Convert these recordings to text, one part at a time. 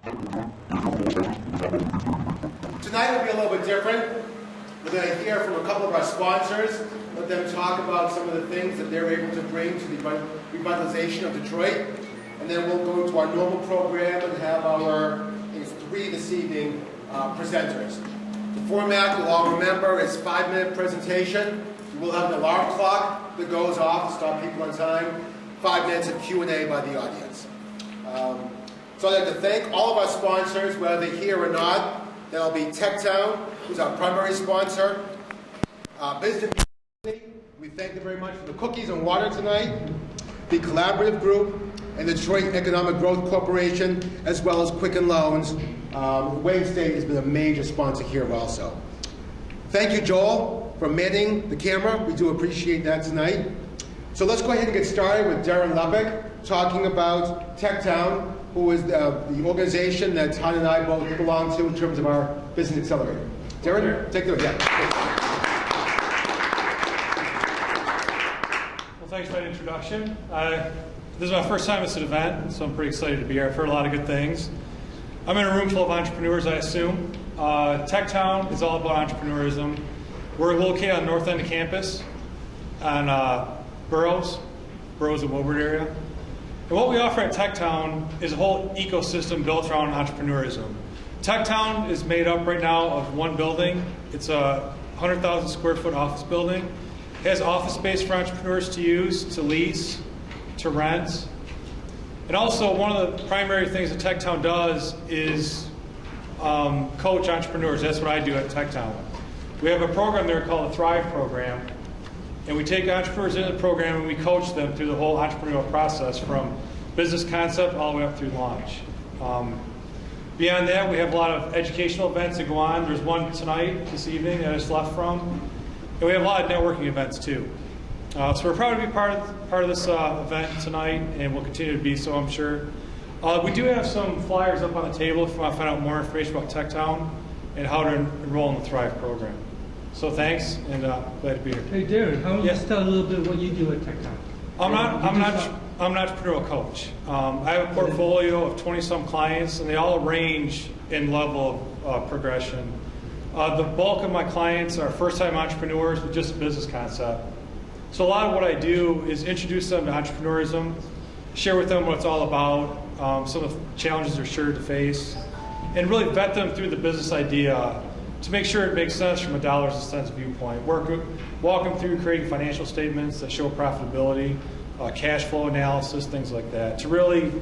Tonight will be a little bit different. We're going to hear from a couple of our sponsors, let them talk about some of the things that they're able to bring to the revitalization of Detroit. And then we'll go into our normal program and have our, I think it's 3 this evening, presenters. The format, you'll all remember, is 5-minute presentation. We'll have an alarm clock that goes off to stop people on time. 5 minutes of Q&A by the audience. So I'd like to thank all of our sponsors, whether they're here or not. That'll be TechTown, who's our primary sponsor. Business Community, we thank them very much for the cookies and water tonight. The Collaborative Group and the Detroit Economic Growth Corporation, as well as Quicken Loans. Wayne State has been a major sponsor here also. Thank you, Joel, for manning the camera. We do appreciate that tonight. So let's go ahead and get started with Darren Lepick talking about TechTown, who is the organization that Todd and I both belong to in terms of our business accelerator. Darren, take it away. Well, thanks for that introduction. This is my first time at this event, so I'm pretty excited to be here. I've heard a lot of good things. I'm in a room full of entrepreneurs, I assume. TechTown is all about entrepreneurism. We're located on the north end of campus on Burroughs and Woburn area. And what we offer at TechTown is a whole ecosystem built around entrepreneurism. TechTown is made up right now of one building. It's a 100,000 square foot office building. It has office space for entrepreneurs to use, to lease, to rent. And also one of the primary things that TechTown does is coach entrepreneurs. That's what I do at TechTown. We have a program there called the Thrive Program. And we take entrepreneurs into the program and we coach them through the whole entrepreneurial process from business concept all the way up through launch. Beyond that, we have a lot of educational events that go on. There's one tonight, this evening, that I just left from. And we have a lot of networking events too. So we're proud to be part of this event tonight, and we'll continue to be so, I'm sure. We do have some flyers up on the table if you want to find out more information about TechTown and how to enroll in the Thrive program. So thanks, and glad to be here. Hey Darren, how about you tell a little bit what you do at TechTown? I'm an entrepreneurial coach. I have a portfolio of 20-some clients, and they all range in level of progression. The bulk of my clients are first-time entrepreneurs with just a business concept. So a lot of what I do is introduce them to entrepreneurism, share with them what it's all about, some of the challenges they're sure to face, and really vet them through the business idea to make sure it makes sense from a dollars and cents viewpoint. Walk them through creating financial statements that show profitability, cash flow analysis, things like that, to really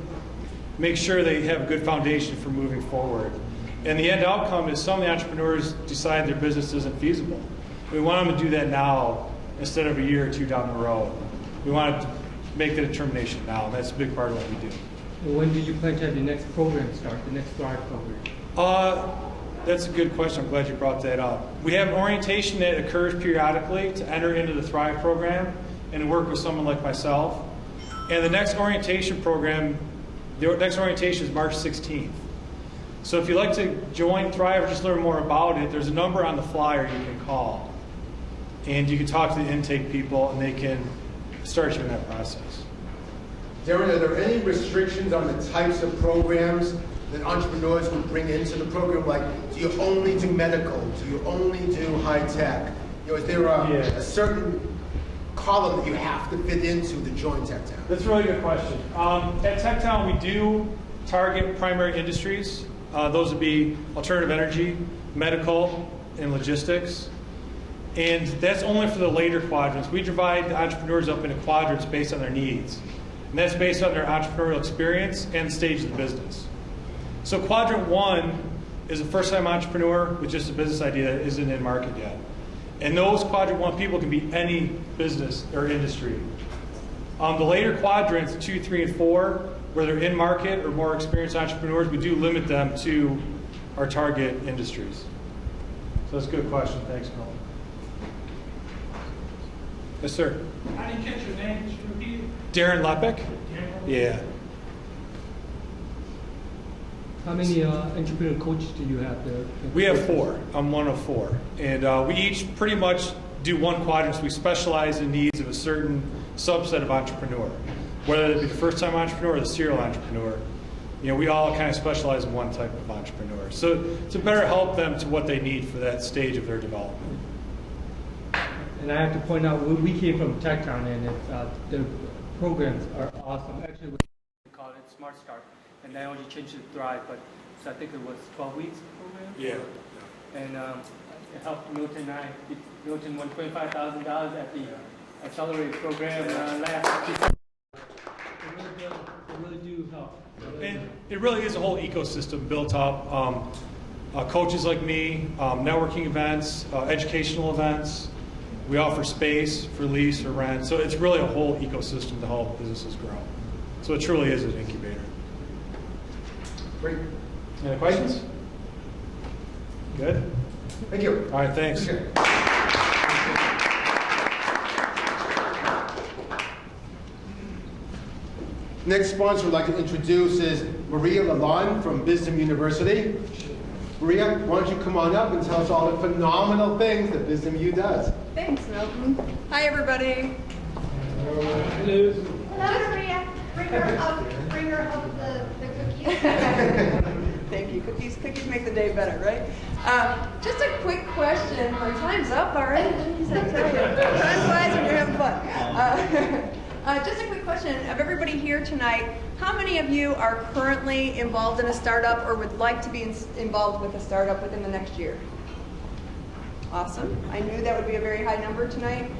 make sure they have a good foundation for moving forward. And the end outcome is some of the entrepreneurs decide their business isn't feasible. We want them to do that now instead of a year or two down the road. We want to make the determination now, and that's a big part of what we do. Well, when do you plan to have the next program start, the next Thrive program? That's a good question. I'm glad you brought that up. We have an orientation that occurs periodically to enter into the Thrive program and work with someone like myself. And the next orientation program, the next orientation is March 16th. So if you'd like to join Thrive or just learn more about it, there's a number on the flyer you can call. And you can talk to the intake people, and they can start you in that process. Darren, are there any restrictions on the types of programs that entrepreneurs would bring into the program? Like, do you only do medical? Do you only do high tech? You know, is there a certain column that you have to fit into to join TechTown? That's a really good question. At TechTown, we do target primary industries. Those would be alternative energy, medical, and logistics. And that's only for the later quadrants. We divide the entrepreneurs up into quadrants based on their needs. And that's based on their entrepreneurial experience and the stage of the business. So quadrant 1 is a first-time entrepreneur with just a business idea that isn't in market yet. And those quadrant 1 people can be any business or industry. The later quadrants, 2, 3, and 4, where they're in market or more experienced entrepreneurs, we do limit them to our target industries. So that's a good question. Thanks, Noel. Yes, sir. How do you catch your name? Just repeat it. Darren Lepick? Yeah. How many entrepreneur coaches do you have there? We have 4. I'm one of 4. And we each pretty much do one quadrant. So we specialize in needs of a certain subset of entrepreneur, whether it be the first-time entrepreneur or the serial entrepreneur. we all kind of specialize in one type of entrepreneur. So to better help them to what they need for that stage of their development. And I have to point out, we came from TechTown, and the programs are awesome. Actually, we call it Smart Start, and now you changed it to Thrive, but so I think it was 12 weeks program. Yeah. And it helped Milton and I. Milton won $25,000 at the accelerated program last year. They really do help. And it really is a whole ecosystem built up. Coaches like me, networking events, educational events. We offer space for lease or rent. So it's really a whole ecosystem to help businesses grow. So it truly is an incubator. Great. Any other questions? Good? Thank you. All right, thanks. Okay. Next sponsor I'd like to introduce is Maria Lalonde from Wisdom University. Maria, why don't you come on up and tell us all the phenomenal things that Wisdom U does. Thanks, Milton. Hi, everybody. Hello. Hello, Maria. Bring her up the cookies. Thank you. Cookies make the day better, right? Just a quick question. My time's up already. Jeez, I tell you. Time flies when you're having fun. Just a quick question of everybody here tonight. How many of you are currently involved in a startup or would like to be involved with a startup within the next year? Awesome. I knew that would be a very high number tonight.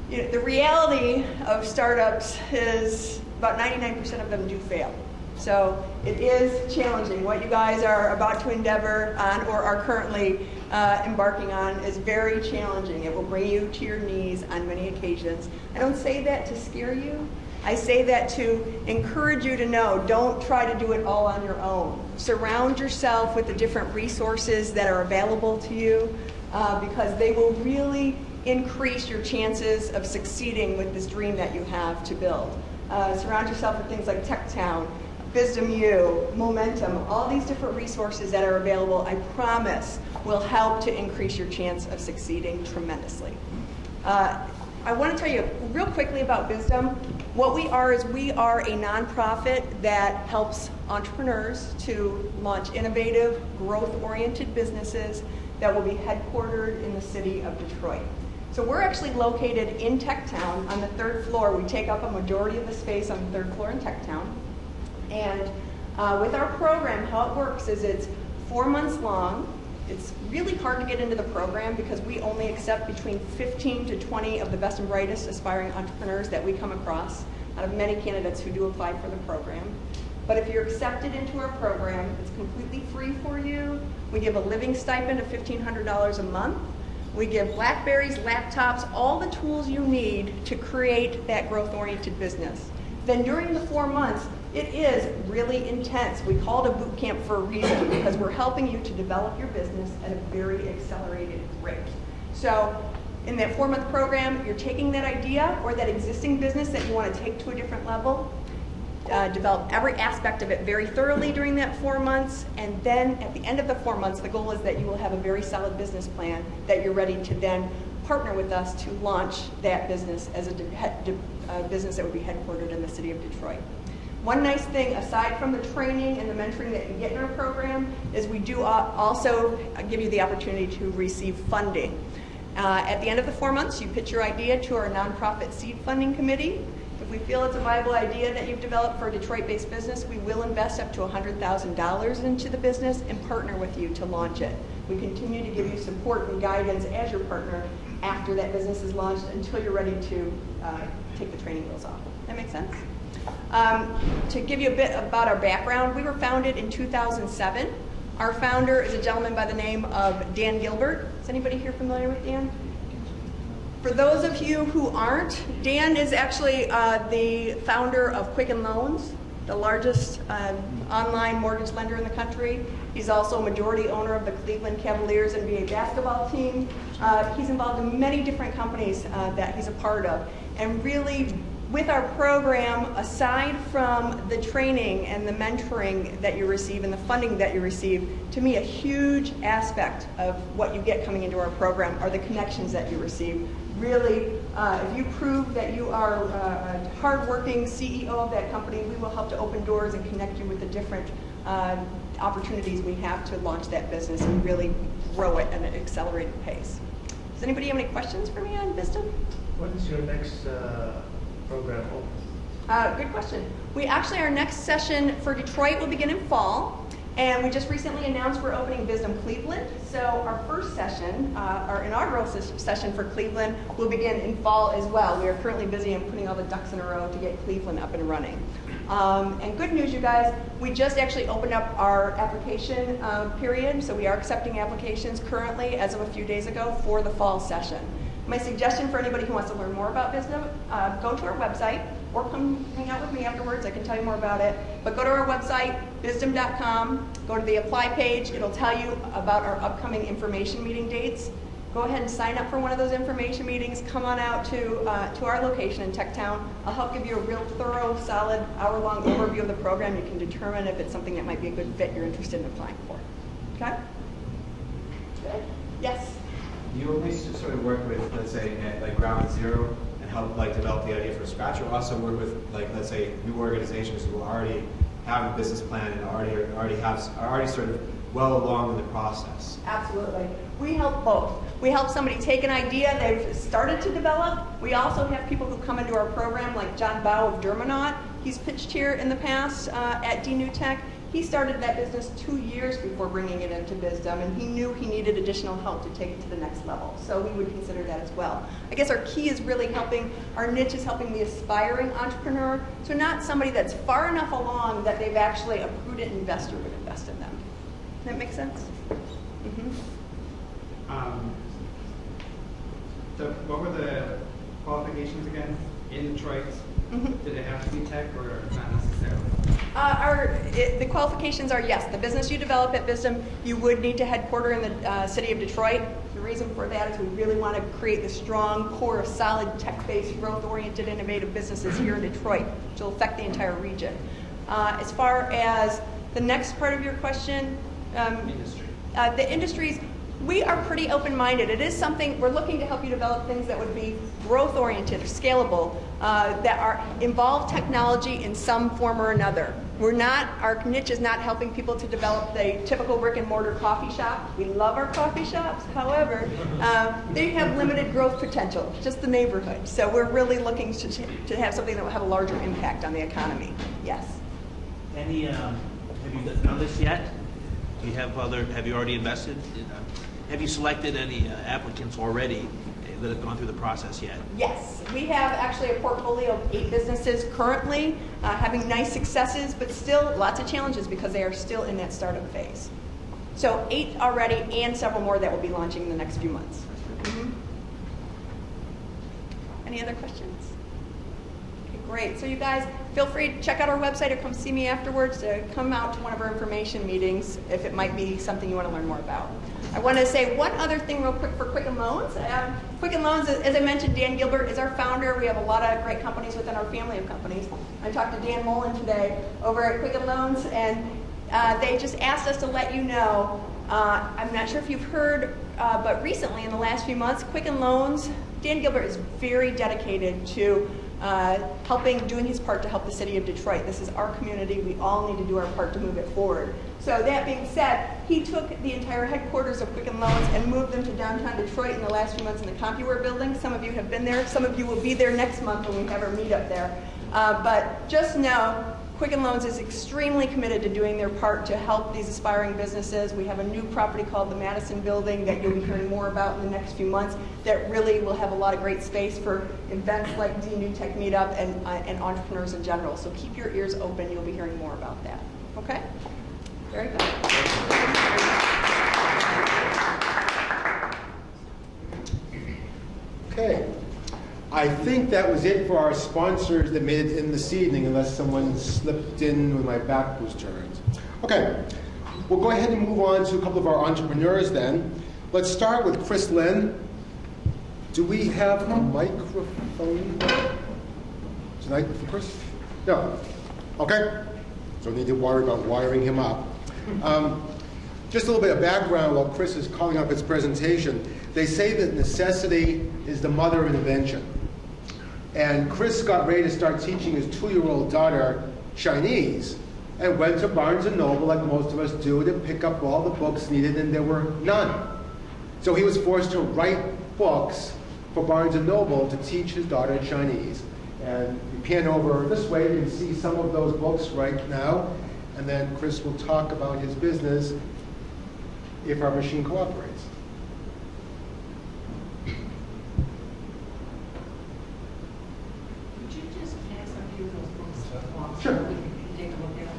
The reality of startups is about 99% of them do fail. So it is challenging. What you guys are about to endeavor on or are currently embarking on is very challenging. It will bring you to your knees on many occasions. I don't say that to scare you. I say that to encourage you to know, don't try to do it all on your own. Surround yourself with the different resources that are available to you because they will really increase your chances of succeeding with this dream that you have to build. Surround yourself with things like TechTown, Wisdom U, Momentum, all these different resources that are available, I promise, will help to increase your chance of succeeding tremendously. I want to tell you real quickly about Wisdom. What we are is we are a nonprofit that helps entrepreneurs to launch innovative, growth-oriented businesses that will be headquartered in the city of Detroit. So we're actually located in TechTown on the 3rd floor. We take up a majority of the space on the 3rd floor in TechTown. And with our program, how it works is it's 4 months long. It's really hard to get into the program because we only accept between 15 to 20 of the best and brightest aspiring entrepreneurs that we come across out of many candidates who do apply for the program. But if you're accepted into our program, it's completely free for you. We give a living stipend of $1,500 a month. We give BlackBerries, laptops, all the tools you need to create that growth-oriented business. Then during the 4 months, it is really intense. We call it a boot camp for a reason because we're helping you to develop your business at a very accelerated rate. So in that 4-month program, you're taking that idea or that existing business that you want to take to a different level, develop every aspect of it very thoroughly during that 4 months, and then at the end of the 4 months, the goal is that you will have a very solid business plan that you're ready to then partner with us to launch that business as a business that would be headquartered in the city of Detroit. One nice thing, aside from the training and the mentoring that you get in our program, is we do also give you the opportunity to receive funding. At the end of the 4 months, you pitch your idea to our nonprofit seed funding committee. If we feel it's a viable idea that you've developed for a Detroit-based business, we will invest up to $100,000 into the business and partner with you to launch it. We continue to give you support and guidance as your partner after that business is launched until you're ready to take the training wheels off. That make sense? To give you a bit about our background, we were founded in 2007. Our founder is a gentleman by the name of Dan Gilbert. Is anybody here familiar with Dan? For those of you who aren't, Dan is actually the founder of Quicken Loans, the largest online mortgage lender in the country. He's also a majority owner of the Cleveland Cavaliers NBA basketball team. He's involved in many different companies that he's a part of. And really, with our program, aside from the training and the mentoring that you receive and the funding that you receive, to me a huge aspect of what you get coming into our program are the connections that you receive. Really, if you prove that you are a hardworking CEO of that company, we will help to open doors and connect you with the different opportunities we have to launch that business and really grow it at an accelerated pace. Does anybody have any questions for me on Vistum? What is your next program open? Good question. Our next session for Detroit will begin in fall, and we just recently announced we're opening Vistum Cleveland. So our first session, our inaugural session for Cleveland, will begin in fall as well. We are currently busy in putting all the ducks in a row to get Cleveland up and running. And good news, you guys, we just actually opened up our application period, so we are accepting applications currently as of a few days ago for the fall session. My suggestion for anybody who wants to learn more about Vistum, go to our website or come hang out with me afterwards. I can tell you more about it. But go to our website, visdom.com, go to the apply page. It'll tell you about our upcoming information meeting dates. Go ahead and sign up for one of those information meetings. Come on out to our location in Techtown. I'll help give you a real thorough, solid, hour-long overview of the program. You can determine if it's something that might be a good fit you're interested in applying for. Okay? Good. Yes? You only sort of work with, let's say, at like ground zero and help like develop the idea from scratch, or also work with like, let's say, new organizations who already have a business plan and are already sort of well along in the process? Absolutely. We help both. We help somebody take an idea they've started to develop. We also have people who come into our program, like John Bow of Dermonaut. He's pitched here in the past at DNewTech. He started that business 2 years before bringing it into Visdom, and he knew he needed additional help to take it to the next level. So we would consider that as well. I guess our key is really helping, our niche is helping the aspiring entrepreneur, so not somebody that's far enough along that they've actually a prudent investor would invest in them. Does that make sense? Mm-hmm. What were the qualifications again in Detroit? Mm-hmm. Did it have to be tech or not necessarily? The qualifications are yes. The business you develop at Visdom, you would need to headquarter in the city of Detroit. The reason for that is we really want to create the strong core of solid tech-based, growth-oriented, innovative businesses here in Detroit, which will affect the entire region. As far as the next part of your question, the industries, we are pretty open-minded. It is something, we're looking to help you develop things that would be growth-oriented or scalable, that involve technology in some form or another. Our niche is not helping people to develop the typical brick-and-mortar coffee shop. We love our coffee shops, however, they have limited growth potential, just the neighborhood. So we're really looking to have something that will have a larger impact on the economy. Yes? Have you done this yet? Have you already invested? Have you selected any applicants already that have gone through the process yet? Yes, we have actually a portfolio of 8 businesses currently having nice successes, but still lots of challenges because they are still in that startup phase. So 8 already and several more that will be launching in the next few months. Mm-hmm. Any other questions? Okay, great. So you guys, feel free to check out our website or come see me afterwards to come out to one of our information meetings if it might be something you want to learn more about. I want to say one other thing real quick for Quicken Loans. Quicken Loans, as I mentioned, Dan Gilbert is our founder. We have a lot of great companies within our family of companies. I talked to Dan Mullen today over at Quicken Loans, and they just asked us to let you know, I'm not sure if you've heard, but recently in the last few months, Quicken Loans, Dan Gilbert is very dedicated to doing his part to help the city of Detroit. This is our community. We all need to do our part to move it forward. So that being said, he took the entire headquarters of Quicken Loans and moved them to downtown Detroit in the last few months in the CompuWare building. Some of you have been there. Some of you will be there next month when we have our meetup there. But just know, Quicken Loans is extremely committed to doing their part to help these aspiring businesses. We have a new property called the Madison Building that you'll be hearing more about in the next few months that really will have a lot of great space for events like DNewTech Meetup and entrepreneurs in general. So keep your ears open. You'll be hearing more about that. Okay? Very good. Okay. I think that was it for our sponsors that made it in this evening, unless someone slipped in when my back was turned. Okay. We'll go ahead and move on to a couple of our entrepreneurs then. Let's start with Chris Lynn. Do we have a microphone? tonight for Chris? No. Okay. So need to worry about wiring him up. Just a little bit of background while Chris is calling up his presentation. They say that necessity is the mother of invention. And Chris got ready to start teaching his 2-year-old daughter Chinese and went to Barnes & Noble, like most of us do, to pick up all the books needed, and there were none. So he was forced to write books for Barnes & Noble to teach his daughter Chinese. And you pan over this way, you can see some of those books right now, and then Chris will talk about his business if our machine cooperates. Could you just pass a few of those books along Sure. so we can take a look at them?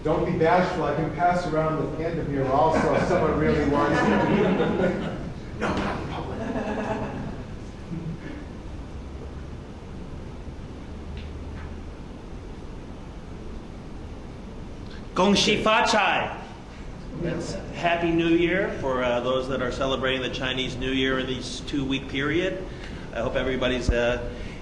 Don't be bashful. I can pass around the Vandermeer also if someone really wants to. No, not in public. 恭喜发财! That's Happy New Year for those that are celebrating the Chinese New Year in this 2-week period. I hope everybody's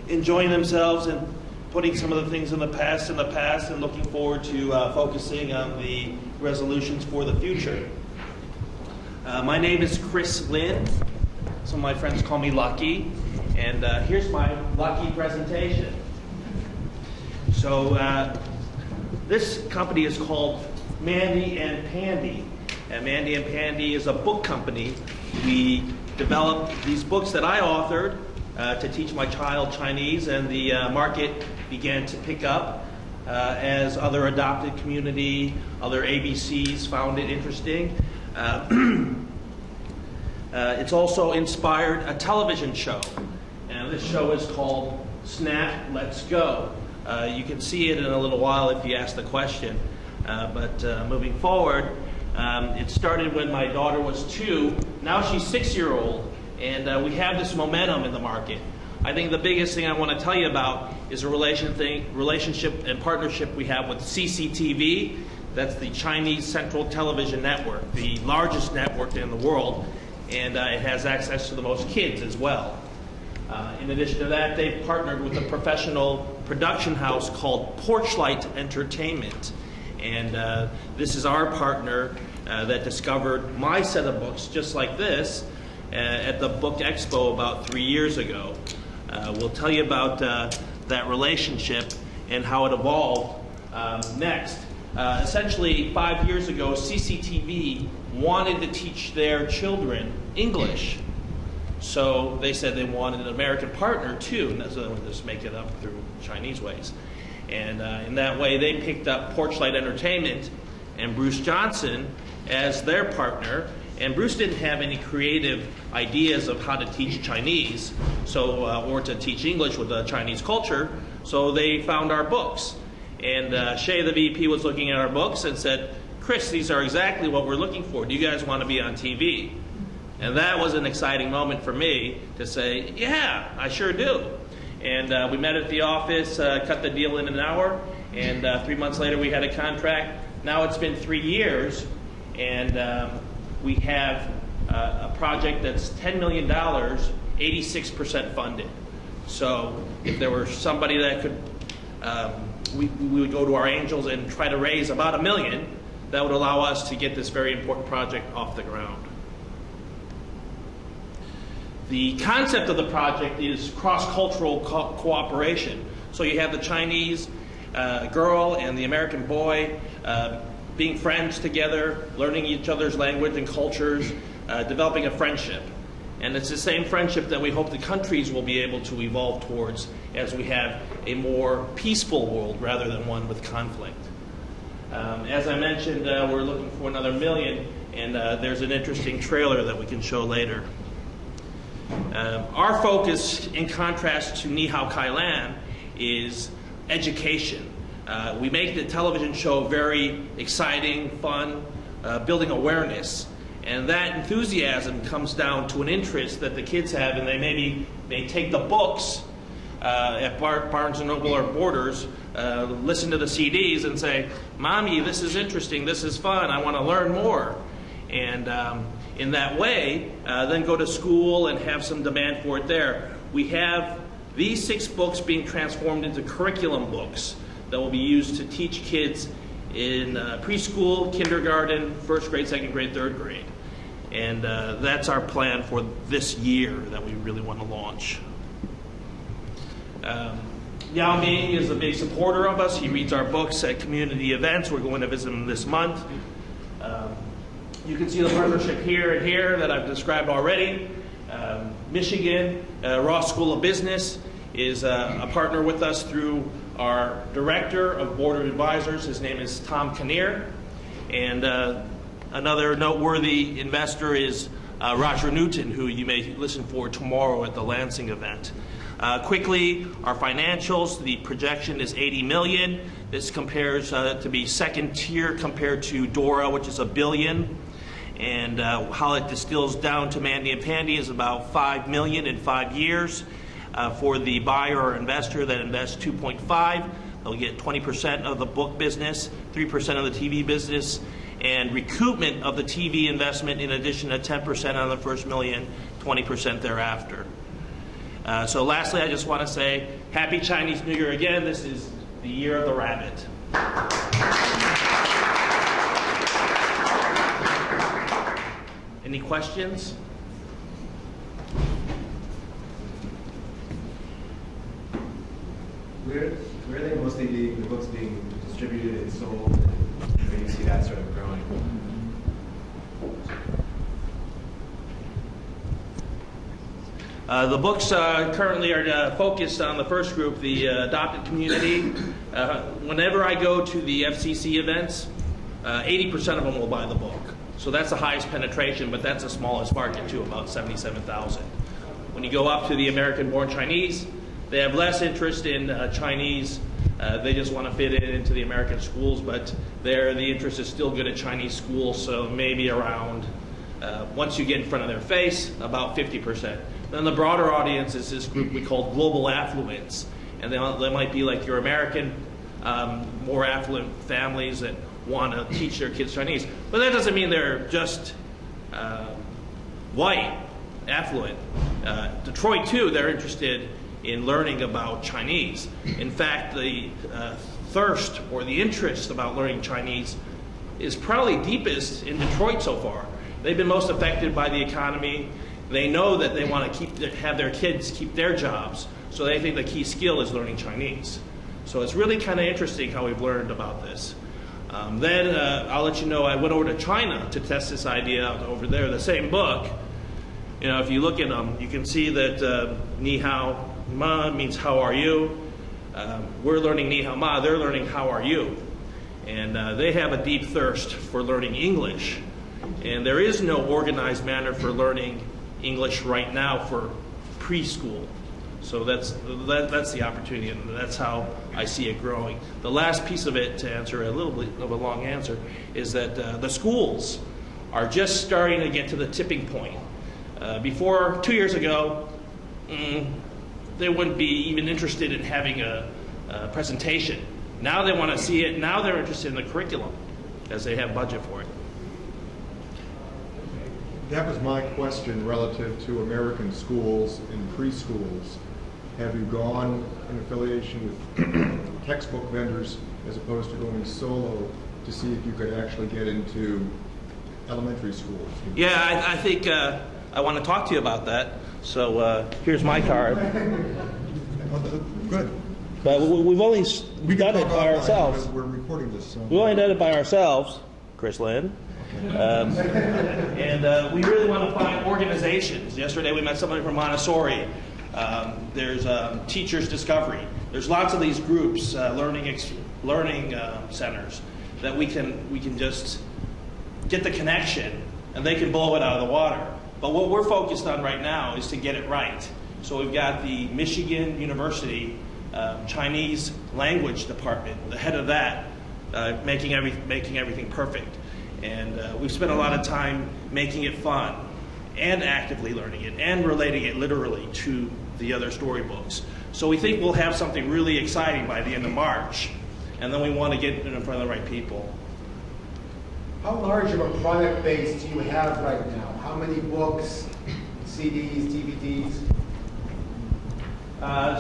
enjoying themselves and putting some of the things in the past and looking forward to focusing on the resolutions for the future. My name is Chris Lin. Some of my friends call me Lucky. And here's my Lucky presentation. So this company is called Mandy and Pandy. And Mandy and Pandy is a book company. We developed these books that I authored to teach my child Chinese, and the market began to pick up as other adopted community, other ABCs found it interesting. It's also inspired a television show, and this show is called Snap, Let's Go. You can see it in a little while if you ask the question, but moving forward, it started when my daughter was 2, now she's 6-year-old, and we have this momentum in the market. I think the biggest thing I want to tell you about is a relationship and partnership we have with CCTV. That's the Chinese Central Television Network, the largest network in the world, and it has access to the most kids as well. In addition to that, they've partnered with a professional production house called Porchlight Entertainment. And this is our partner that discovered my set of books, just like this, at the Book Expo about 3 years ago. We'll tell you about that relationship and how it evolved next. Essentially, 5 years ago, CCTV wanted to teach their children English. So they said they wanted an American partner too, and so they would just make it up through Chinese ways. And in that way, they picked up Porchlight Entertainment and Bruce Johnson as their partner. And Bruce didn't have any creative ideas of how to teach Chinese, so or to teach English with the Chinese culture. So they found our books. And Shay, the VP, was looking at our books and said, "Chris, these are exactly what we're looking for. Do you guys want to be on TV?" And that was an exciting moment for me to say, "Yeah, I sure do." And we met at the office, cut the deal in an hour, and 3 months later we had a contract. Now it's been 3 years, and we have a project that's $10 million, 86% funded. So if there were somebody that could, we would go to our angels and try to raise about $1 million. That would allow us to get this very important project off the ground. The concept of the project is cross-cultural cooperation. So you have the Chinese girl and the American boy being friends together, learning each other's language and cultures, developing a friendship. And it's the same friendship that we hope the countries will be able to evolve towards as we have a more peaceful world rather than one with conflict. As I mentioned, we're looking for another $1 million, and there's an interesting trailer that we can show later. Our focus, in contrast to Ni Hao Kai Lan, is education. We make the television show very exciting, fun, building awareness. And that enthusiasm comes down to an interest that the kids have, and they may take the books at Barnes & Noble or Borders, listen to the CDs and say, Mommy, this is interesting, this is fun, I want to learn more. And in that way, then go to school and have some demand for it there. We have these 6 books being transformed into curriculum books that will be used to teach kids in preschool, kindergarten, 1st grade, 2nd grade, 3rd grade. And that's our plan for this year that we really want to launch. Yao Ming is a big supporter of us. He reads our books at community events. We're going to visit him this month. You can see the partnership here and here that I've described already. Michigan Ross School of Business is a partner with us through our Director of Board of Advisors. His name is Tom Kinnear. And another noteworthy investor is Roger Newton, who you may listen for tomorrow at the Lansing event. Quickly, our financials, the projection is $80 million. This compares to be second tier compared to Dora, which is $1 billion. And how it distills down to Mandy and Pandy is about $5 million in 5 years. For the buyer or investor that invests $2.5, they'll get 20% of the book business, 3% of the TV business, and recoupment of the TV investment in addition to 10% on the first million, 20% thereafter. So lastly, I just want to say Happy Chinese New Year again. This is the year of the rabbit. Any questions? Where are they mostly the books being distributed and sold? Where do you see that sort of growing? The books currently are focused on the first group, the adopted community. Whenever I go to the FCC events, 80% of them will buy the book. So that's the highest penetration, but that's the smallest market too, about 77,000. When you go up to the American-born Chinese, they have less interest in Chinese. They just want to fit it into the American schools, but the interest is still good at Chinese schools, so maybe around, once you get in front of their face, about 50%. Then the broader audience is this group we call global affluence, and they might be like your American, more affluent families that want to teach their kids Chinese. But that doesn't mean they're just white, affluent. Detroit, too, they're interested in learning about Chinese. In fact, the thirst or the interest about learning Chinese is probably deepest in Detroit so far. They've been most affected by the economy. They know that they want to have their kids keep their jobs, so they think the key skill is learning Chinese. So it's really kind of interesting how we've learned about this. Then I'll let you know, I went over to China to test this idea out over there. The same book, you know, if you look at them, you can see that Ni Hao Ma means how are you. We're learning Ni Hao Ma, they're learning how are you. And they have a deep thirst for learning English. And there is no organized manner for learning English right now for preschool. So that's the opportunity, and that's how I see it growing. The last piece of it, to answer a little bit of a long answer, is that the schools are just starting to get to the tipping point. Before, 2 years ago, they wouldn't be even interested in having a presentation. Now they want to see it. Now they're interested in the curriculum, as they have budget for it. That was my question relative to American schools and preschools. Have you gone in affiliation with textbook vendors as opposed to going solo to see if you could actually get into elementary schools? Yeah, I think I want to talk to you about that. So here's my card. Good. But we've only done it by ourselves. We're recording this. So. We only done it by ourselves, Chris Lynn. And we really want to find organizations. Yesterday we met somebody from Montessori. There's Teachers Discovery. There's lots of these groups, learning centers, that we can just get the connection, and they can blow it out of the water. But what we're focused on right now is to get it right. So we've got the Michigan University Chinese language department, the head of that, making everything perfect. And we've spent a lot of time making it fun and actively learning it and relating it literally to the other storybooks. So we think we'll have something really exciting by the end of March, and then we want to get it in front of the right people. How large of a product base do you have right now? How many books, CDs, DVDs?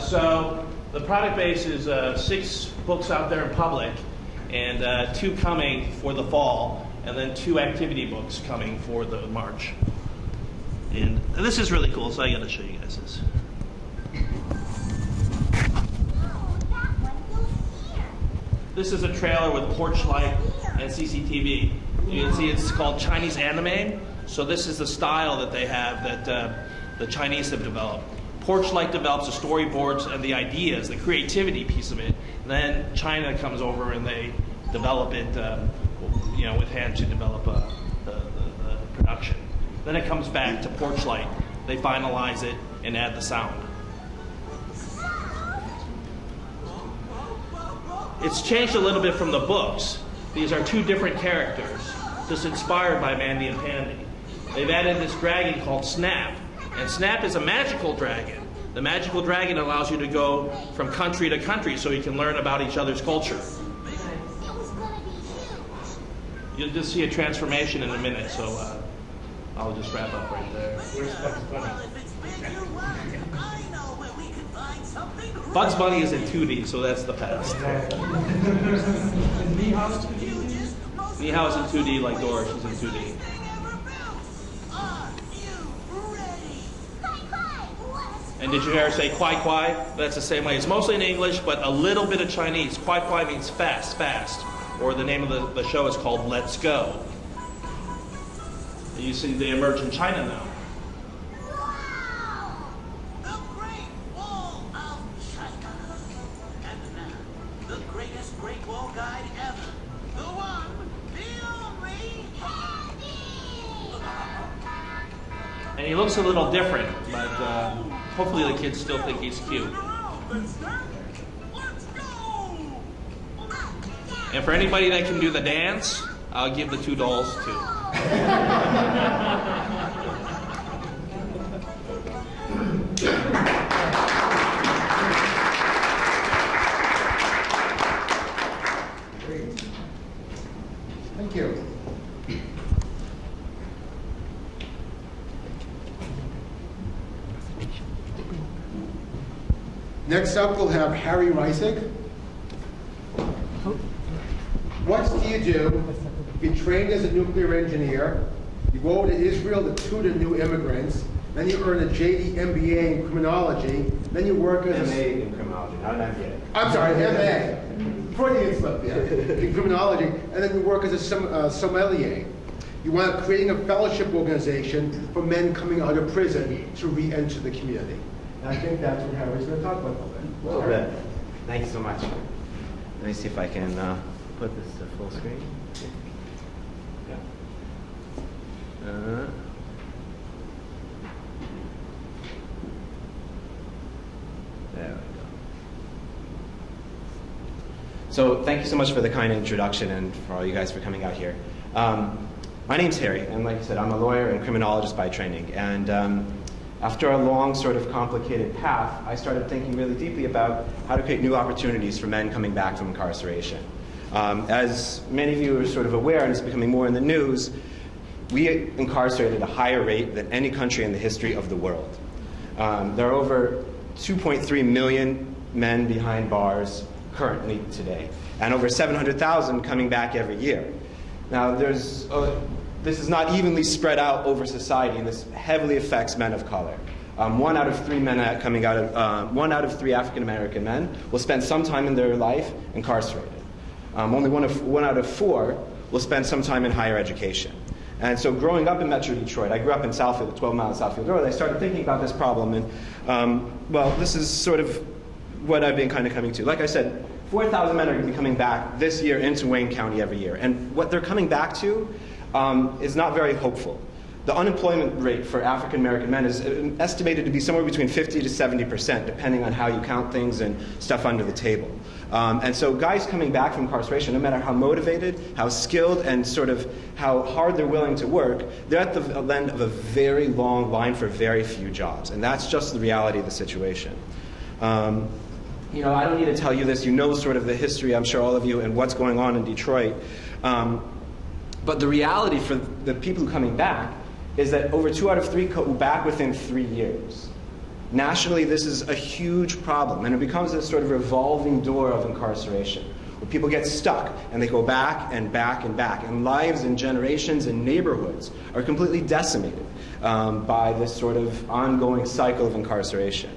So the product base is 6 books out there in public, and 2 coming for the fall, and then 2 activity books coming for the March. And this is really cool, so I got to show you guys this. This is a trailer with porch light and CCTV. You can see it's called Chinese anime. So this is the style that they have that the Chinese have developed. Porch light develops the storyboards and the ideas, the creativity piece of it. And then China comes over and they develop it, with hand to develop the production. Then it comes back to porch light. They finalize it and add the sound. It's changed a little bit from the books. These are 2 different characters, just inspired by Mandy and Pandy. They've added this dragon called Snap, and Snap is a magical dragon. The magical dragon allows you to go from country to country so you can learn about each other's culture. You'll just see a transformation in a minute, so I'll just wrap up right there. Where's Bugs Bunny? Bugs Bunny is in 2D, so that's the past. Nihao is in 2D like Dora, she's in 2D. And did you hear her say kwai kwai? That's the same way. It's mostly in English, but a little bit of Chinese. Kwai kwai means fast, fast. Or the name of the show is called Let's Go. You see they emerge in China now. And he looks a little different, but hopefully the kids still think he's cute. And for anybody that can do the dance, I'll give the 2 dolls too. Thank you. Next up, we'll have Harry Reisig. What do you do if you're trained as a nuclear engineer, you go over to Israel to tutor new immigrants, then you earn a JD MBA in criminology, then you work as MA in criminology, not an MBA. I'm sorry, MA. Freudian slip, yeah, in criminology, and then you work as a sommelier. You wind up creating a fellowship organization for men coming out of prison to re-enter the community. And I think that's what Harry's going to talk about a little bit. Thank you so much. Let me see if I can put this to full screen. Yeah. There we go. So thank you so much for the kind introduction and for all you guys for coming out here. My name's Harry, and like I said, I'm a lawyer and criminologist by training. And after a long, sort of complicated path, I started thinking really deeply about how to create new opportunities for men coming back from incarceration. As many of you are sort of aware, and it's becoming more in the news, we incarcerate at a higher rate than any country in the history of the world. There are over 2.3 million men behind bars currently today, and over 700,000 coming back every year. Now, this is not evenly spread out over society, and this heavily affects men of color. 1 out of 3 men coming out of 1 out of 3 African American men will spend some time in their life incarcerated. Only 1 out of 4 will spend some time in higher education. And so, growing up in Metro Detroit, I grew up in Southfield, 12 miles Southfield Road. I started thinking about this problem, and well, this is sort of what I've been kind of coming to. Like I said, 4,000 men are going to be coming back this year into Wayne County every year, and what they're coming back to is not very hopeful. the unemployment rate for African American men is estimated to be somewhere between 50 to 70%, depending on how you count things and stuff under the table. And so guys coming back from incarceration, no matter how motivated, how skilled, and sort of how hard they're willing to work, they're at the end of a very long line for very few jobs. And that's just the reality of the situation. You know, I don't need to tell you this. You know sort of the history, I'm sure all of you, and what's going on in Detroit. But the reality for the people who are coming back is that over 2 out of 3 go back within 3 years. Nationally, this is a huge problem, and it becomes a sort of revolving door of incarceration, where people get stuck, and they go back and back and back, and lives and generations and neighborhoods are completely decimated by this sort of ongoing cycle of incarceration.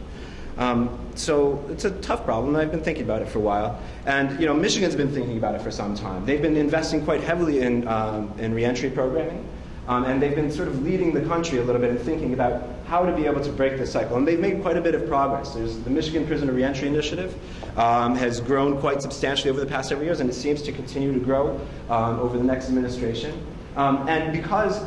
So it's a tough problem, and I've been thinking about it for a while. And you know, Michigan's been thinking about it for some time. They've been investing quite heavily in reentry programming. And they've been sort of leading the country a little bit in thinking about how to be able to break this cycle. And they've made quite a bit of progress. There's the Michigan Prisoner Reentry Initiative has grown quite substantially over the past several years, and it seems to continue to grow over the next administration. And because,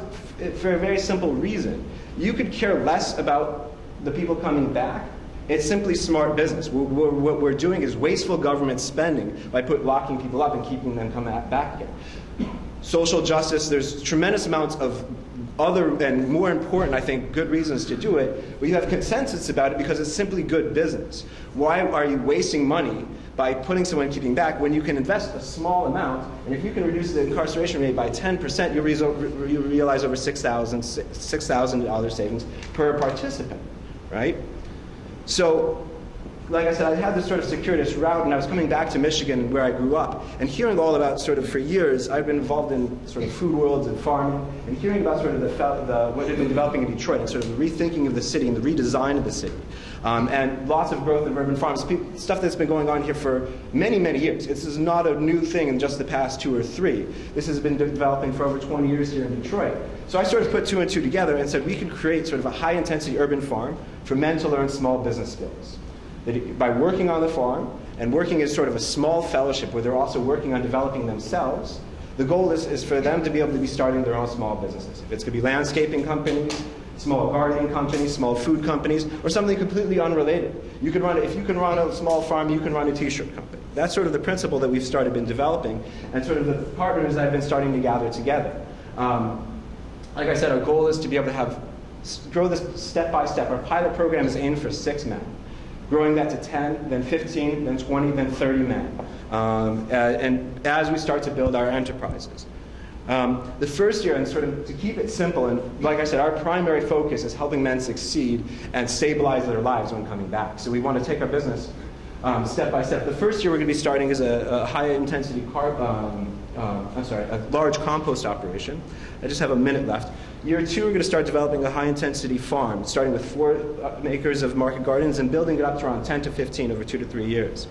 for a very simple reason, you could care less about the people coming back. It's simply smart business. What we're doing is wasteful government spending by locking people up and keeping them coming back again. Social justice, there's tremendous amounts of other and more important, I think, good reasons to do it, but you have consensus about it because it's simply good business. Why are you wasting money by putting someone keeping back when you can invest a small amount, and if you can reduce the incarceration rate by 10%, you realize over $6,000 savings per participant, right? So, like I said, I had this sort of circuitous route, and I was coming back to Michigan where I grew up, and hearing all about sort of, for years, I've been involved in sort of food worlds and farming, and hearing about sort of what had been developing in Detroit, and sort of the rethinking of the city and the redesign of the city, and lots of growth of urban farms, stuff that's been going on here for many, many years. This is not a new thing in just the past 2 or 3. This has been developing for over 20 years here in Detroit. So I sort of put 2 and 2 together and said we could create sort of a high-intensity urban farm for men to learn small business skills. By working on the farm and working as sort of a small fellowship where they're also working on developing themselves, the goal is for them to be able to be starting their own small businesses. If it's going to be landscaping companies, small gardening companies, small food companies, or something completely unrelated. If you can run a small farm, you can run a t-shirt company. That's sort of the principle that we've been developing, and sort of the partners I've been starting to gather together. Like I said, our goal is to be able to grow this step by step. Our pilot program is aimed for 6 men. Growing that to 10, then 15, then 20, then 30 men. And as we start to build our enterprises. The first year, and sort of to keep it simple, and like I said, our primary focus is helping men succeed and stabilize their lives when coming back. So we want to take our business step by step. The first year we're going to be starting as a high-intensity a large compost operation. I just have a minute left. Year 2, we're going to start developing a high-intensity farm, starting with 4 acres of market gardens and building it up to around 10 to 15 over 2 to 3 years.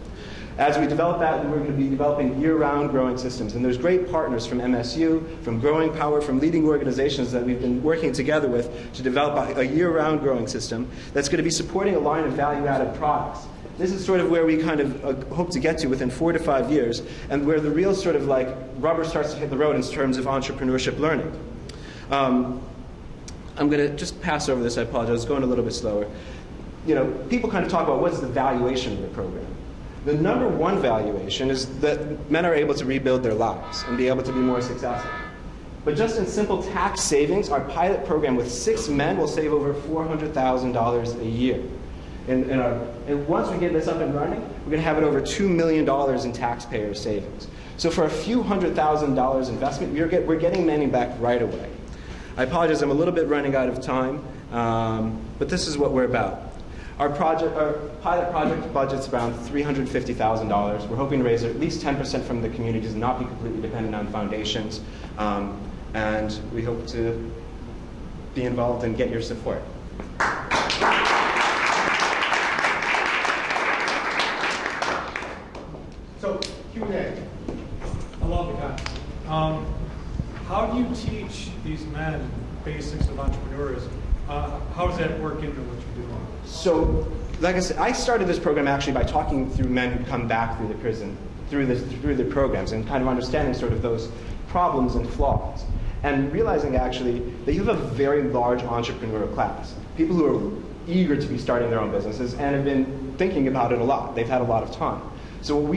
As we develop that, we're going to be developing year-round growing systems. And there's great partners from MSU, from Growing Power, from leading organizations that we've been working together with to develop a year-round growing system that's going to be supporting a line of value-added products. This is sort of where we kind of hope to get to within 4 to 5 years, and where the real sort of like rubber starts to hit the road in terms of entrepreneurship learning. I'm going to just pass over this. I apologize. Going a little bit slower. You know, people kind of talk about what's the valuation of the program. The number one valuation is that men are able to rebuild their lives and be able to be more successful. But just in simple tax savings, our pilot program with 6 men will save over $400,000 a year. And once we get this up and running, we're going to have it over $2 million in taxpayer savings. So for a few $100,000 investment, we're getting money back right away. I apologize, I'm a little bit running out of time, but this is what we're about. Our pilot project budget's around $350,000. We're hoping to raise at least 10% from the communities and not be completely dependent on foundations. And we hope to be involved and get your support. So, Q&A. I love it, guys. How do you teach these men basics of entrepreneurism? How does that work into what you're doing? So, like I said, I started this program actually by talking through men who come back through the prison, through the programs, and kind of understanding sort of those problems and flaws. and realizing actually that you have a very large entrepreneurial class, people who are eager to be starting their own businesses and have been thinking about it a lot. They've had a lot of time. So what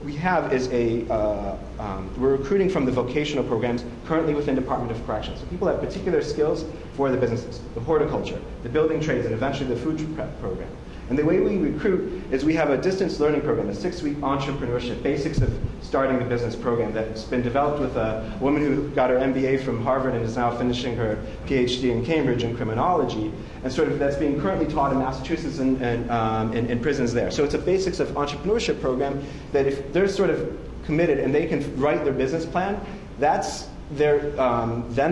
we have is we're recruiting from the vocational programs currently within Department of Corrections. So people have particular skills for the businesses, the horticulture, the building trades, and eventually the food prep program. And the way we recruit is we have a distance learning program, a 6-week entrepreneurship, basics of starting a business program that's been developed with a woman who got her MBA from Harvard and is now finishing her PhD in Cambridge in criminology, and sort of that's being currently taught in Massachusetts and in prisons there. So it's a basics of entrepreneurship program that if they're sort of committed and they can write their business plan, then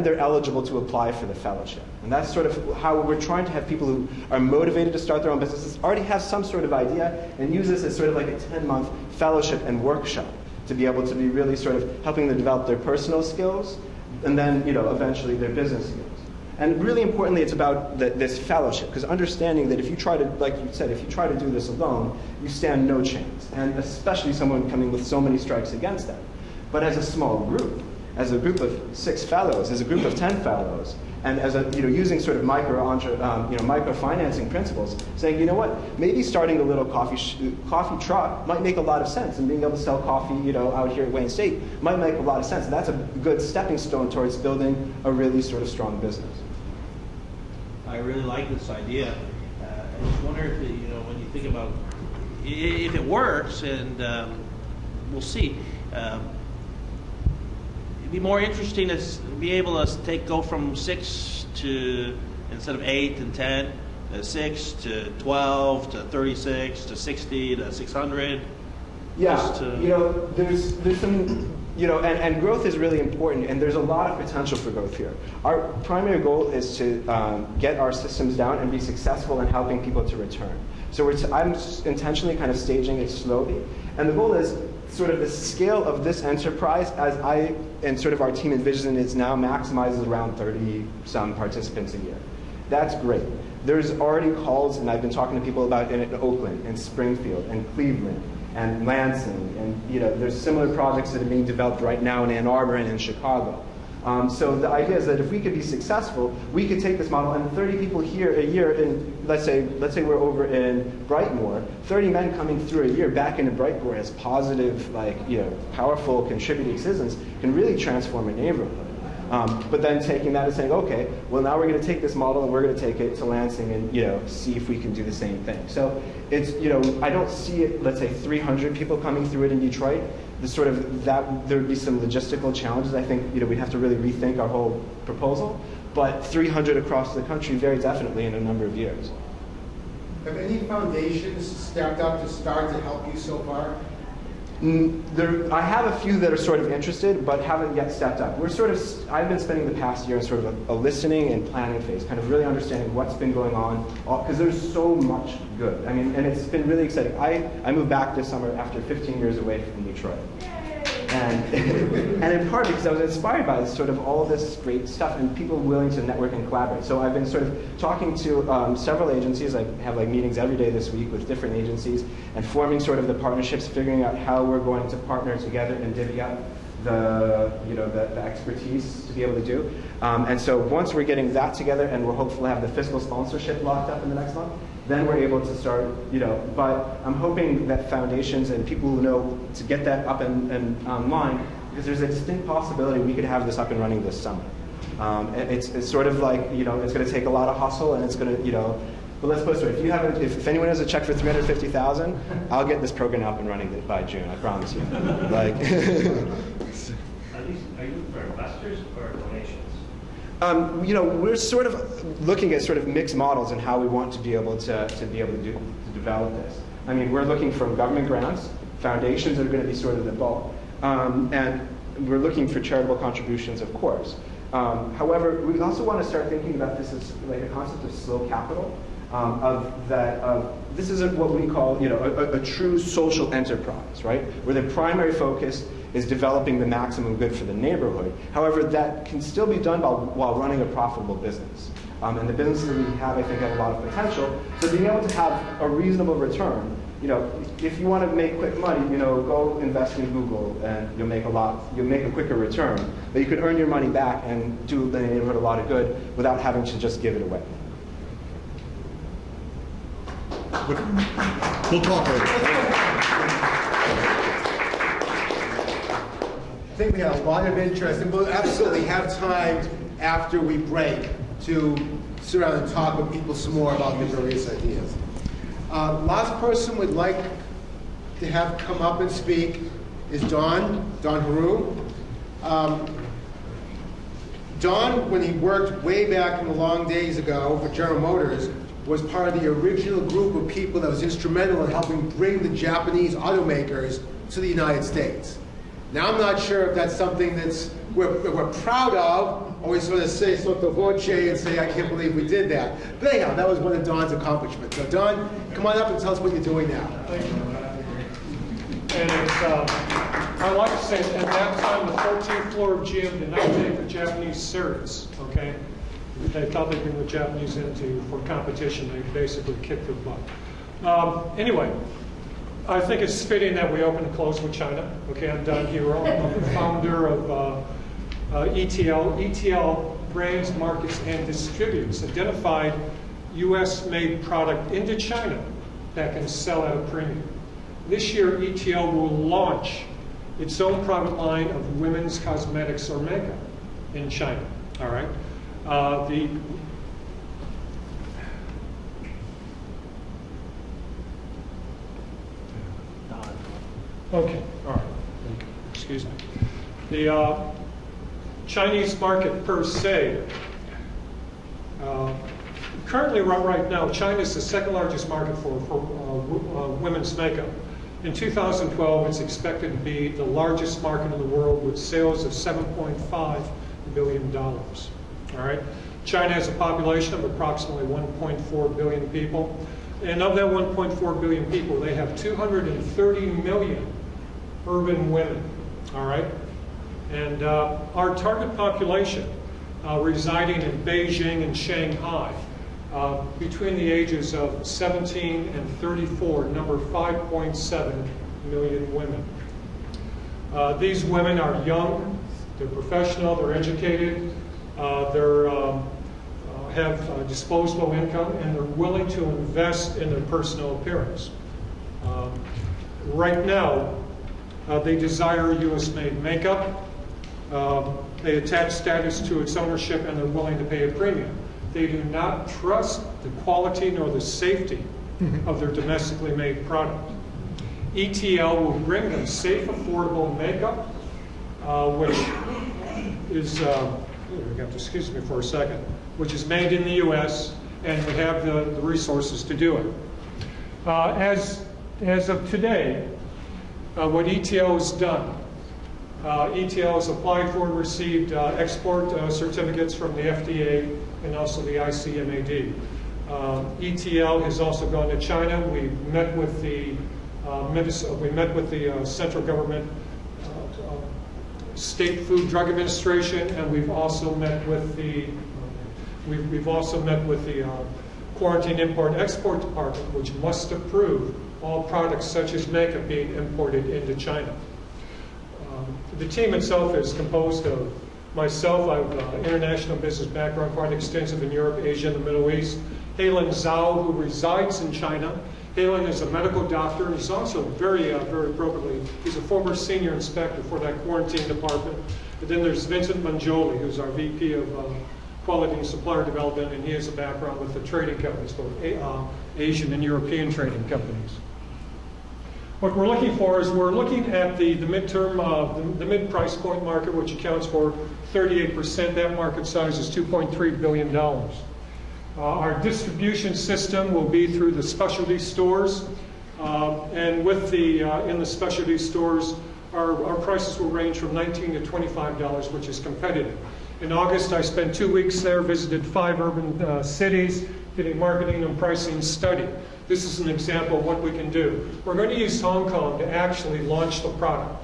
they're eligible to apply for the fellowship. And that's sort of how we're trying to have people who are motivated to start their own businesses, already have some sort of idea, and use this as sort of like a 10-month fellowship and workshop to be able to be really sort of helping them develop their personal skills and then, eventually their business skills. And really importantly, it's about this fellowship, because understanding that if you try to, like you said, if you try to do this alone, you stand no chance, and especially someone coming with so many strikes against them. But as a small group, as a group of 6 fellows, as a group of 10 fellows, and as using sort of microfinancing principles, saying, you know what, maybe starting a little coffee truck might make a lot of sense, and being able to sell coffee, out here at Wayne State might make a lot of sense. And that's a good stepping stone towards building a really sort of strong business. I really like this idea. I just wonder if, when you think about if it works, and we'll see. It'd be more interesting to be able to go from 6 to, instead of 8 and 10, 6 to 12 to 36 to 60 to 600. Yeah, there's some, and growth is really important, and there's a lot of potential for growth here. Our primary goal is to get our systems down and be successful in helping people to return. So I'm intentionally kind of staging it slowly, and the goal is sort of the scale of this enterprise, as I and sort of our team envisions it now, maximizes around 30-some participants a year. That's great. There's already calls, and I've been talking to people about it in Oakland, and Springfield, and Cleveland, and Lansing, and there's similar projects that are being developed right now in Ann Arbor and in Chicago. So the idea is that if we could be successful, we could take this model and 30 people here a year in, let's say we're over in Brightmoor, 30 men coming through a year back into Brightmoor as positive, powerful contributing citizens can really transform a neighborhood. But then taking that and saying, okay, well now we're going to take this model and we're going to take it to Lansing and see if we can do the same thing. So it's I don't see it, let's say 300 people coming through it in Detroit. There would be some logistical challenges. I think we'd have to really rethink our whole proposal. But 300 across the country, very definitely in a number of years. Have any foundations stepped up to start to help you so far? I have a few that are sort of interested, but haven't yet stepped up. I've been spending the past year in sort of a listening and planning phase, kind of really understanding what's been going on, because there's so much good. I mean, and it's been really exciting. I moved back this summer after 15 years away from Detroit. And in part because I was inspired by sort of all this great stuff and people willing to network and collaborate. So I've been sort of talking to several agencies. I have meetings every day this week with different agencies and forming sort of the partnerships, figuring out how we're going to partner together and divvy up the expertise to be able to do. And so once we're getting that together and we're hopeful to have the fiscal sponsorship locked up in the next month, then we're able to start, but I'm hoping that foundations and people who know to get that up and online, because there's a distinct possibility we could have this up and running this summer. It's sort of like, it's going to take a lot of hustle, and it's going to, but let's put it this way, if anyone has a check for $350,000, I'll get this program up and running by June, I promise you. Are you for investors or donations? We're sort of looking at sort of mixed models and how we want to be able to develop this. I mean, we're looking from government grants, foundations are going to be sort of the bulk, and we're looking for charitable contributions, of course. However, we also want to start thinking about this as like a concept of slow capital. This isn't what we call, a true social enterprise, right? Where the primary focus is developing the maximum good for the neighborhood. However, that can still be done while running a profitable business. And the businesses that we have, I think, have a lot of potential. So being able to have a reasonable return if you want to make quick money, go invest in Google and you'll make a quicker return. But you could earn your money back and do the neighborhood a lot of good without having to just give it away. We'll talk later. I think we have a lot of interest, and we'll absolutely have time after we break to sit around and talk with people some more about the various ideas. Last person we'd like to have come up and speak is Don Hiro. Don, when he worked way back in the long days ago for General Motors, was part of the original group of people that was instrumental in helping bring the Japanese automakers to the United States. Now, I'm not sure if that's something we're proud of, or we sort of say sotto voce and say, I can't believe we did that. But anyhow, that was one of Don's accomplishments. So Don, come on up and tell us what you're doing now. Thank you. And I like to say, at that time, the 14th floor of GM did not take the Japanese serious, okay? They thought they'd bring the Japanese into for competition. They basically kicked their butt. Anyway, I think it's fitting that we open and close with China. Okay, I'm Don Hiro. I'm the founder of ETL. ETL brands, markets, and distributes identified U.S.-made product into China that can sell at a premium. This year, ETL will launch its own private line of women's cosmetics or makeup in China. All right. Okay, all right. Excuse me. The Chinese market per se, currently right now, China is the second largest market for women's makeup. In 2012, it's expected to be the largest market in the world with sales of $7.5 billion. All right. China has a population of approximately 1.4 billion people. And of that 1.4 billion people, they have 230 million urban women, all right? And our target population residing in Beijing and Shanghai, between the ages of 17 and 34, number 5.7 million women. These women are young, they're professional, they're educated, have disposable income, and they're willing to invest in their personal appearance. Right now, they desire U.S.-made makeup. They attach status to its ownership, and they're willing to pay a premium. They do not trust the quality nor the safety of their domestically made product. ETL will bring them safe, affordable makeup, which is, you have to excuse me for a second, which is made in the U.S., and we have the resources to do it. As of today, what ETL has done, ETL has applied for and received export certificates from the FDA and also the ICMAD. ETL has also gone to China. We met with the central government, State Food Drug Administration, and we've also met with the Quarantine Import-Export Department, which must approve all products such as makeup being imported into China. The team itself is composed of myself. I have an international business background, quite extensive in Europe, Asia, and the Middle East. Halen Zhao, who resides in China. Halen is a medical doctor. He's also very appropriately, he's a former senior inspector for that quarantine department. And then there's Vincent Mangioli, who's our VP of Quality and Supplier Development, and he has a background with the trading companies, both Asian and European trading companies. What we're looking for is we're looking at the midterm, the mid-price point market, which accounts for 38%. That market size is $2.3 billion. Our distribution system will be through the specialty stores, and with in the specialty stores, our prices will range from $19 to $25, which is competitive. In August, I spent 2 weeks there, visited 5 urban cities, did a marketing and pricing study. This is an example of what we can do. We're going to use Hong Kong to actually launch the product.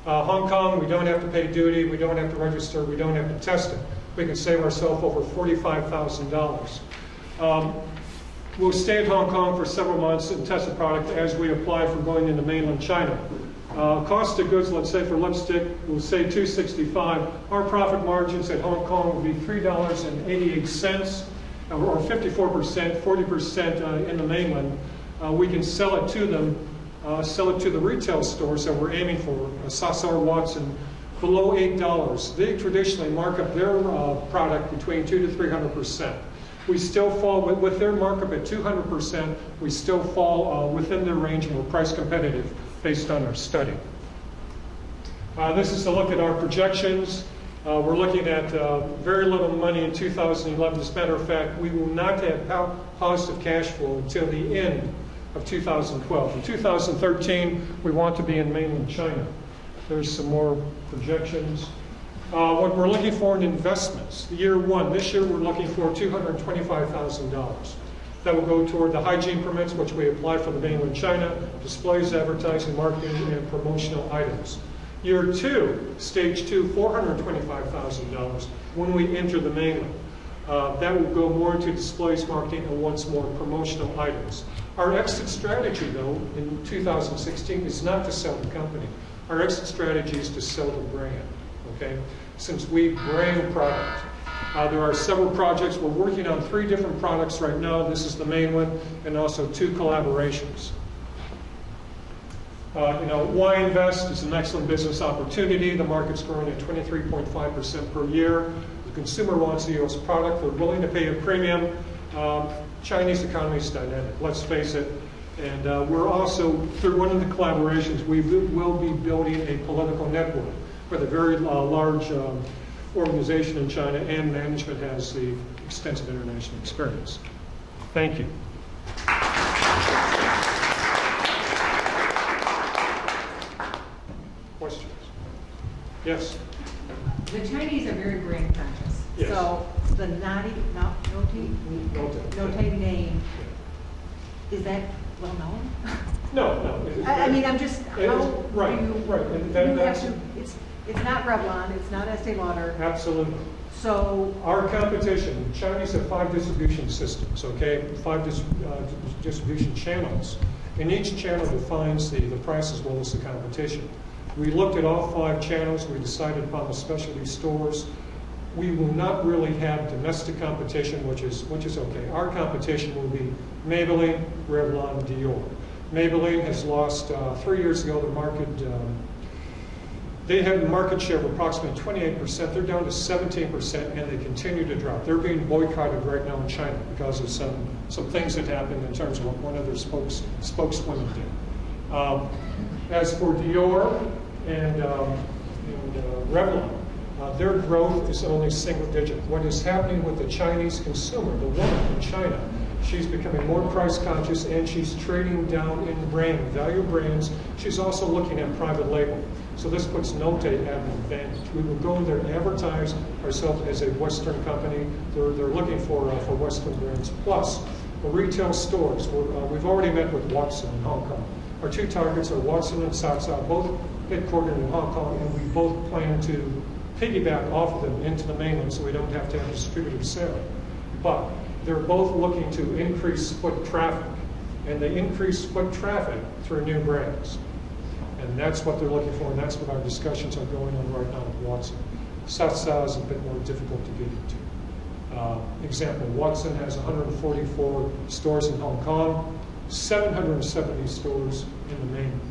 Hong Kong, we don't have to pay duty, we don't have to register, we don't have to test it. We can save ourselves over $45,000. We'll stay at Hong Kong for several months and test the product as we apply for going into mainland China. Cost of goods, let's say for lipstick, we'll say $2.65. Our profit margins at Hong Kong will be $3.88, or 54%, 40% in the mainland. We can sell it to them, sell it to the retail stores that we're aiming for, Sassar Watson, below $8. They traditionally mark up their product between 200 to 300%. We still fall, with their markup at 200%, we still fall within their range and we're price competitive based on our study. This is a look at our projections. We're looking at very little money in 2011. As a matter of fact, we will not have positive cash flow until the end of 2012. In 2013, we want to be in mainland China. There's some more projections. What we're looking for in investments, year one, this year we're looking for $225,000. That will go toward the hygiene permits, which we apply for the mainland China, displays, advertising, marketing, and promotional items. Year two, stage two, $425,000 when we enter the mainland. That will go more into displays, marketing, and once more promotional items. Our exit strategy, though, in 2016 is not to sell the company. Our exit strategy is to sell the brand, okay? Since we brand product. There are several projects. We're working on 3 different products right now. This is the main one, and also 2 collaborations. Why invest? It's an excellent business opportunity. The market's growing at 23.5% per year. The consumer wants the U.S. product. They're willing to pay a premium. Chinese economy is dynamic, let's face it. And we're also, through one of the collaborations, we will be building a political network with a very large organization in China, and management has the extensive international experience. Thank you. Questions? Yes? The Chinese are very brand conscious. Yes. So the Notech name, is that well known? No. I mean, I'm just, how do you That's, have to, it's not Revlon, it's not Estee Lauder. Absolutely. So our competition, Chinese have 5 distribution systems, okay? 5 distribution channels. And each channel defines the price as well as the competition. We looked at all 5 channels. We decided upon the specialty stores. We will not really have domestic competition, which is okay. Our competition will be Maybelline, Revlon, Dior. Maybelline has lost 3 years ago the market. They had a market share of approximately 28%. They're down to 17%, and they continue to drop. They're being boycotted right now in China because of some things that happened in terms of what one of their spokeswomen did. As for Dior and Revlon, their growth is only single digit. What is happening with the Chinese consumer, the woman in China, she's becoming more price conscious, and she's trading down in brand, value brands. She's also looking at private label. So this puts Newtech at an advantage. We will go in there and advertise ourselves as a Western company. They're looking for Western brands. Plus, the retail stores. We've already met with Watson in Hong Kong. Our 2 targets are Watson and Satsao, both headquartered in Hong Kong, and we both plan to piggyback off of them into the mainland so we don't have to have distributor sale. But they're both looking to increase foot traffic, and they increase foot traffic through new brands. And that's what they're looking for, and that's what our discussions are going on right now with Watson. Satsao is a bit more difficult to get into. Example, Watson has 144 stores in Hong Kong, 770 stores in the mainland.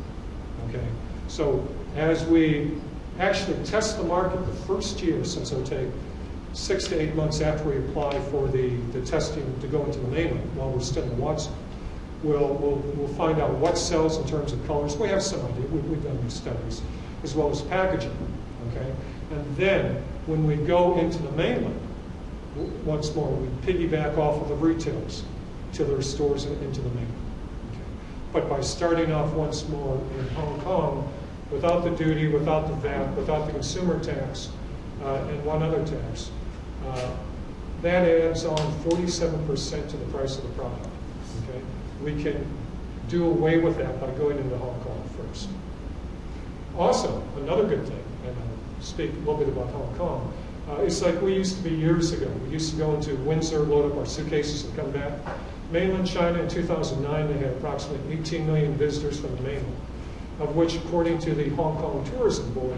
Okay, so as we actually test the market the first year, since it'll take 6 to 8 months after we apply for the testing to go into the mainland while we're still in Watson, we'll find out what sells in terms of colors. We have some idea. We've done these studies, as well as packaging. Okay, and then when we go into the mainland, once more we piggyback off of the retailers to their stores into the mainland. Okay. But by starting off once more in Hong Kong, without the duty, without the VAT, without the consumer tax, and one other tax, that adds on 47% to the price of the product. Okay? We can do away with that by going into Hong Kong first. Also, another good thing, and I'll speak a little bit about Hong Kong, it's like we used to be years ago. We used to go into Windsor, load up our suitcases and come back. Mainland China in 2009, they had approximately 18 million visitors from the mainland, of which, according to the Hong Kong Tourism Board,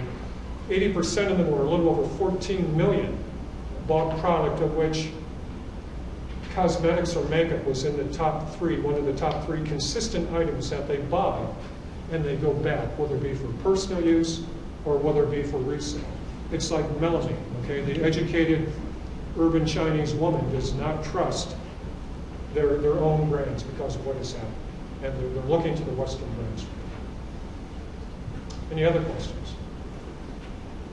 80% of them, or a little over 14 million, bought product, of which cosmetics or makeup was in the top 3, one of the top 3 consistent items that they buy, and they go back, whether it be for personal use or whether it be for resale. It's like melanin, okay? The educated urban Chinese woman does not trust their own brands because of what has happened, and they're looking to the Western brands. Any other questions?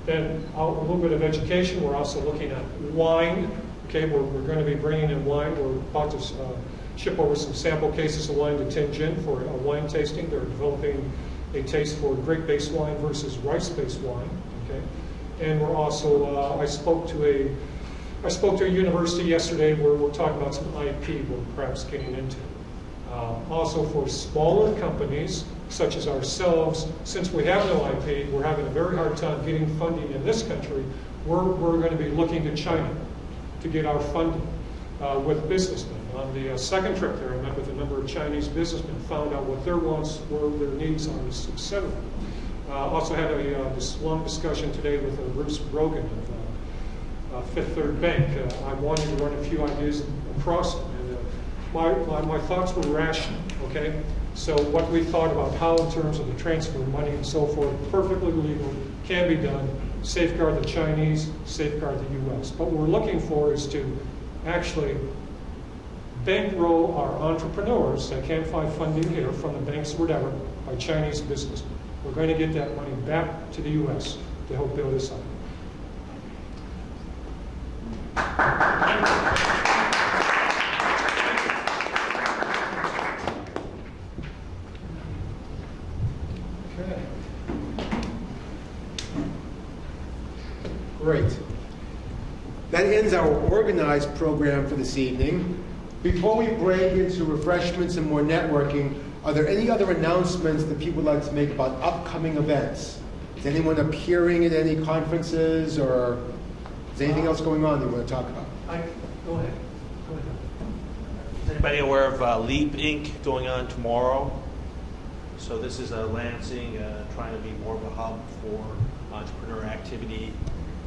Then a little bit of education. We're also looking at wine. Okay, we're going to be bringing in wine. We're about to ship over some sample cases of wine to Tianjin for a wine tasting. They're developing a taste for grape-based wine versus rice-based wine. Okay, and we're also I spoke to a university yesterday where we're talking about some IP we're perhaps getting into. Also for smaller companies such as ourselves, since we have no IP, we're having a very hard time getting funding in this country. We're going to be looking to China to get our funding with businessmen. On the second trip there, I met with a number of Chinese businessmen, found out what their wants were, their needs are, etc. Also had this long discussion today with Bruce Brogan of Fifth Third Bank. I wanted to run a few ideas across them. And my thoughts were rational, okay? So what we thought about how in terms of the transfer of money and so forth, perfectly legal, can be done, safeguard the Chinese, safeguard the U.S. What we're looking for is to actually bankroll our entrepreneurs that can't find funding here from the banks or whatever by Chinese businessmen. We're going to get that money back to the U.S. to help build this up. Great. That ends our organized program for this evening. Before we break into refreshments and more networking, are there any other announcements that people would like to make about upcoming events? Is anyone appearing at any conferences, or is anything else going on that you want to talk about? Go ahead. Is anybody aware of Leap Inc. going on tomorrow? So this is Lansing trying to be more of a hub for entrepreneur activity.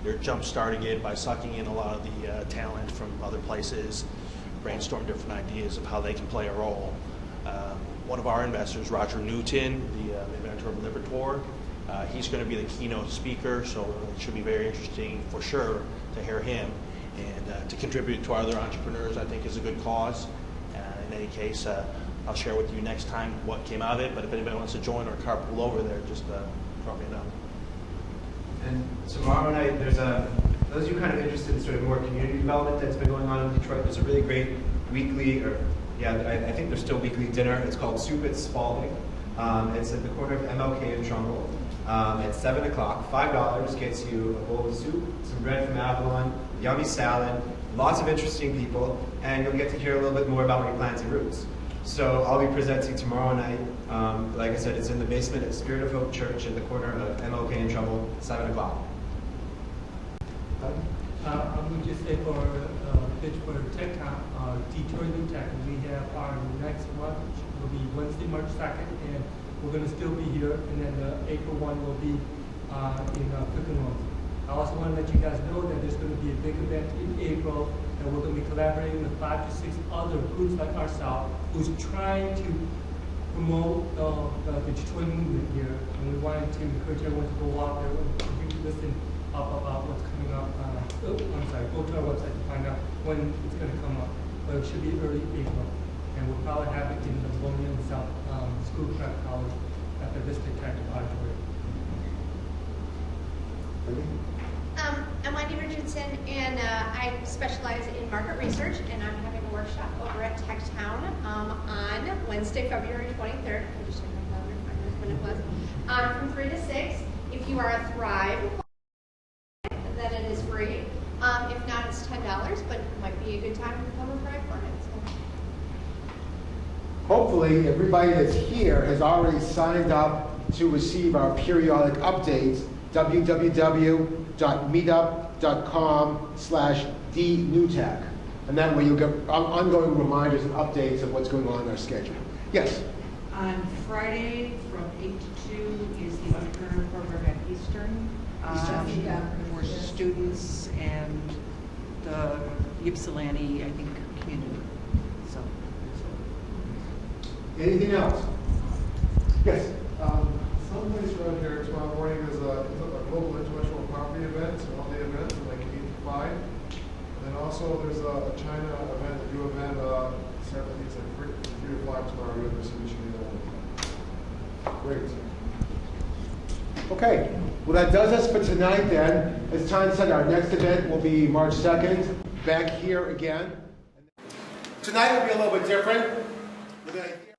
They're jump-starting it by sucking in a lot of the talent from other places, brainstorm different ideas of how they can play a role. One of our investors, Roger Newton, the inventor of Libertor, he's going to be the keynote speaker, so it should be very interesting for sure to hear him. And to contribute to our other entrepreneurs, I think, is a good cause. In any case, I'll share with you next time what came out of it, but if anybody wants to join or carpool over there, just drop me a note. And tomorrow night, there's those of you kind of interested in sort of more community development that's been going on in Detroit, there's a really great weekly, I think there's still weekly dinner. It's called Soup at Spalding. It's at the corner of MLK and Trumbull at 7 o'clock. $5 gets you a bowl of soup, some bread from Avalon, yummy salad, lots of interesting people, and you'll get to hear a little bit more about my plants and roots. So I'll be presenting tomorrow night. Like I said, it's in the basement at Spirit of Hope Church at the corner of MLK and Trumbull, 7 o'clock. I would just say for Pittsburgh Tech Town, Detroit Newtech, we have our next one, which will be Wednesday, March 2nd, and we're going to still be here, and then the April one will be in Quicken. I also want to let you guys know that there's going to be a big event in April, and we're going to be collaborating with 5 to 6 other groups like ourselves who's trying to promote the Detroit movement here, and we wanted to encourage everyone to go out there and listen up about what's coming up. Go to our website to find out when it's going to come up, but it should be early April, and we'll probably have it in the William South Schoolcraft College at the Vista Tech Auditorium. I'm Wendy Richardson, and I specialize in market research, and I'm having a workshop over at Tech Town on Wednesday, February 23rd. I just checked my calendar when it was. From 3 to 6. If you are a Thrive, then it is free. If not, it's $10, but it might be a good time to become a Thrive client. So. Hopefully, everybody that's here has already signed up to receive our periodic updates. www.meetup.com/DNewTech. And that way you'll get ongoing reminders and updates of what's going on in our schedule. Yes? On Friday from 8 to 2 is the entrepreneur program at Eastern. For students and the Ypsilanti, I think, community. So. Anything else? Yes? Someplace around here tomorrow morning is a global intellectual property event, so all day event from like 8 to 5. And then also there's a China event, a new event, it's like 3 to 5 tomorrow, University of Michigan. Great. Okay. Well, that does us for tonight then. As Tom said, our next event will be March 2nd, back here again. Tonight will be a little bit different. We're going to